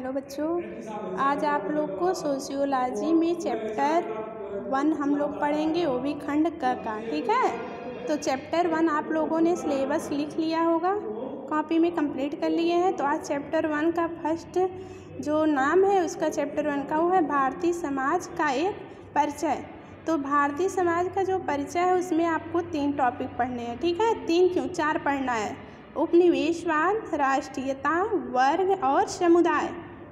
Hello बच्चों, आज आप लोग को सोशियोलॉजी में चैप्टर 1 हम लोग पढ़ेंगे, वो भी खंड क का। ठीक है, तो चैप्टर 1 आप लोगों ने सिलेबस लिख लिया होगा, कॉपी में कंप्लीट कर लिए हैं। तो आज चैप्टर 1 का फर्स्ट जो नाम है उसका चैप्टर 1 का वो है भारतीय समाज का एक परिचय। तो भारतीय समाज का जो परिचय है उसमें आपको 3 टॉपिक पढ़ने हैं। ठीक है, 3 क्यों 4 पढ़ना है। उपनिवेशवाद, राष्ट्रीयता, वर्ग और समुदाय।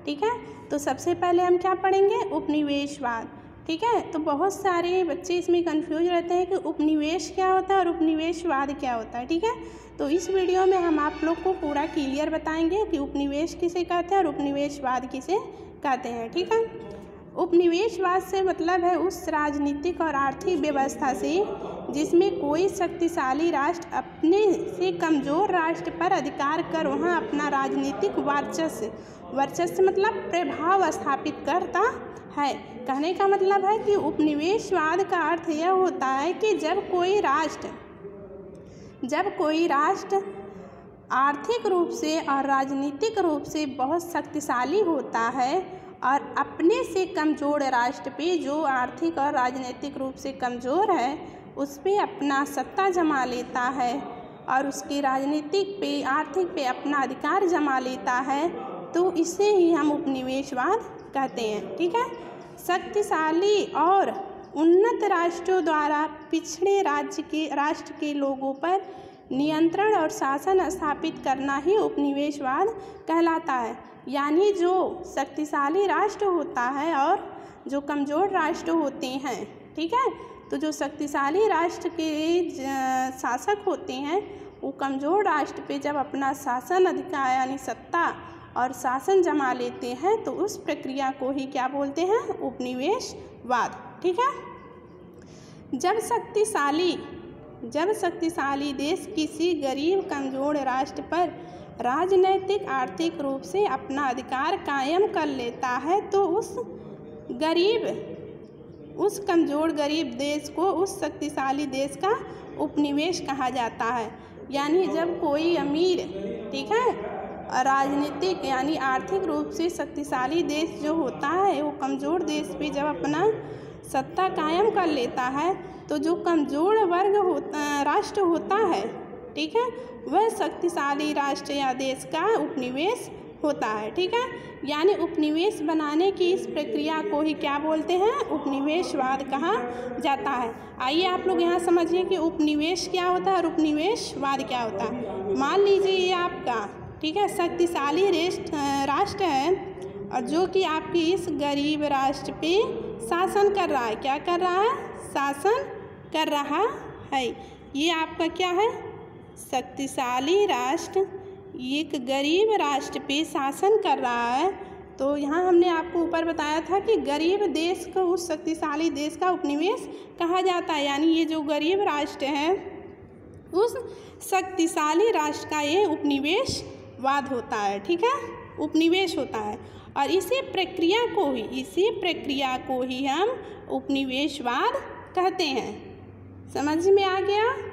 ठीक है, तो सबसे पहले हम क्या पढ़ेंगे, उपनिवेशवाद। ठीक है, तो बहुत सारे बच्चे इसमें कंफ्यूज रहते हैं कि उपनिवेश क्या होता है और उपनिवेशवाद क्या होता है। ठीक है, तो इस वीडियो में हम आप लोग को पूरा क्लियर बताएंगे कि उपनिवेश किसे कहते हैं और उपनिवेशवाद किसे कहते हैं। ठीक है, उपनिवेशवाद से मतलब है उस राजनीतिक और आर्थिक व्यवस्था से जिसमें कोई शक्तिशाली राष्ट्र अपने से कमज़ोर राष्ट्र पर अधिकार कर वहाँ अपना राजनीतिक वर्चस्व मतलब प्रभाव स्थापित करता है। कहने का मतलब है कि उपनिवेशवाद का अर्थ यह होता है कि जब कोई राष्ट्र आर्थिक रूप से और राजनीतिक रूप से बहुत शक्तिशाली होता है और अपने से कमज़ोर राष्ट्र पे जो आर्थिक और राजनीतिक रूप से कमज़ोर है उस पे अपना सत्ता जमा लेता है और उसकी राजनीतिक पे आर्थिक पे अपना अधिकार जमा लेता है, तो इसे ही हम उपनिवेशवाद कहते हैं। ठीक है, शक्तिशाली और उन्नत राष्ट्रों द्वारा पिछड़े राष्ट्र के लोगों पर नियंत्रण और शासन स्थापित करना ही उपनिवेशवाद कहलाता है। यानी जो शक्तिशाली राष्ट्र होता है और जो कमज़ोर राष्ट्र होते हैं, ठीक है, तो जो शक्तिशाली राष्ट्र के शासक होते हैं वो कमज़ोर राष्ट्र पे जब अपना शासन अधिकार यानी सत्ता और शासन जमा लेते हैं तो उस प्रक्रिया को ही क्या बोलते हैं, उपनिवेशवाद। ठीक है, जब शक्तिशाली देश किसी गरीब कमज़ोर राष्ट्र पर राजनैतिक आर्थिक रूप से अपना अधिकार कायम कर लेता है तो उस कमज़ोर गरीब देश को उस शक्तिशाली देश का उपनिवेश कहा जाता है। यानी जब कोई अमीर, ठीक है, राजनीतिक यानी आर्थिक रूप से शक्तिशाली देश जो होता है वो कमज़ोर देश पे जब अपना सत्ता कायम कर लेता है तो जो कमज़ोर राष्ट्र होता है, ठीक है, वह शक्तिशाली राष्ट्र या देश का उपनिवेश होता है। ठीक है, यानी उपनिवेश बनाने की इस प्रक्रिया को ही क्या बोलते हैं, उपनिवेशवाद कहा जाता है। आइए आप लोग यहाँ समझिए कि उपनिवेश क्या होता है और उपनिवेशवाद क्या होता है। मान लीजिए ये आपका, ठीक है, शक्तिशाली राष्ट्र है और जो कि आपकी इस गरीब राष्ट्र पे शासन कर रहा है। क्या कर रहा है, शासन कर रहा है। ये आपका क्या है, शक्तिशाली राष्ट्र एक गरीब राष्ट्र पे शासन कर रहा है। तो यहाँ हमने आपको ऊपर बताया था कि गरीब देश को उस शक्तिशाली देश का उपनिवेश कहा जाता है। यानी ये जो गरीब राष्ट्र है उस शक्तिशाली राष्ट्र का ये उपनिवेशवाद होता है। ठीक है, उपनिवेश होता है और इसी प्रक्रिया को ही हम उपनिवेशवाद कहते हैं। समझ में आ गया।